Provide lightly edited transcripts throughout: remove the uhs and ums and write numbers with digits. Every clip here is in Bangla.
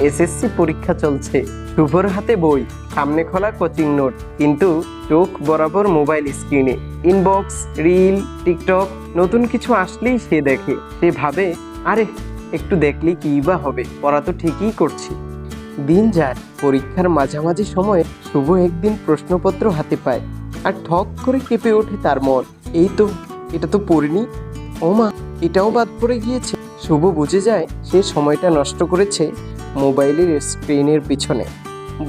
এসএসসি পরীক্ষা চলছে, শুভর হাতে বই, সামনে খোলা কোচিং নোট, কিন্তু চোখ বরাবর মোবাইল স্ক্রিনে। ইনবক্স, রিল, টিকটক, নতুন কিছু আসলেই সে দেখে। সে ভাবে, আরে একটু দেখলেই কি বা হবে, পড়া তো ঠিকই করছি। দিন যায়, পরীক্ষার মাঝামাঝি সময়ে শুভ একদিন প্রশ্নপত্র হাতে পায়, আর ঠক করে কেঁপে ওঠে তার মন। এই তো, এটা তো পড়িনি, ওমা এটাও বাদ পড়ে গিয়েছে। শুভ বুঝে যায় সে সময়টা নষ্ট করেছে মোবাইলের স্ক্রিনের পিছনে,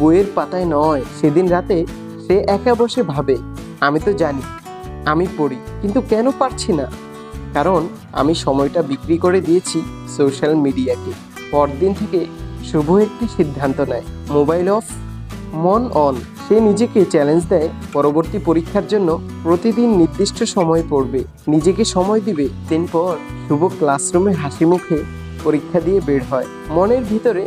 বইয়ের পাতায় নয়। সেদিন রাতে সে একা বসে ভাবে, আমি তো জানি আমি পড়ি, কিন্তু কেন পারছি না? কারণ আমি সময়টা বিক্রি করে দিয়েছি সোশ্যাল মিডিয়াকে। পরদিন থেকে শুভ একটি সিদ্ধান্ত নেয়, মোবাইল অফ, মন অন। সে নিজেকে চ্যালেঞ্জ দেয়, পরবর্তী পরীক্ষার জন্য প্রতিদিন নির্দিষ্ট সময় পড়বে, নিজেকে সময় দিবে। দিন পর শুভ ক্লাসরুমে হাসি মুখে পরীক্ষা দিয়ে বের হয়, মনের ভিতরে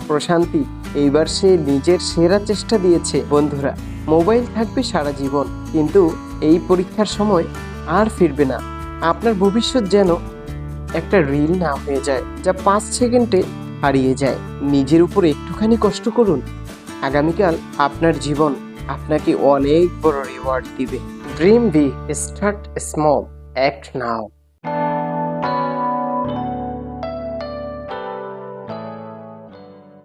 প্রশান্তি। এইবার সে নিজের সেরা চেষ্টা দিয়েছে। বন্ধুরা, মোবাইল থাকবে সারা জীবন, কিন্তু এই পরীক্ষার সময় আর ফিরবে না। আপনার ভবিষ্যৎ যেন একটা রিল না হয়ে যায়, যা 5 সেকেন্ডে হারিয়ে যায়। নিজের উপর একটুখানি কষ্ট করুন, আগামীকাল আপনার জীবন আপনাকে অনেক বড় রিওয়ার্ড দিবে। Dream big, start small, act নাও।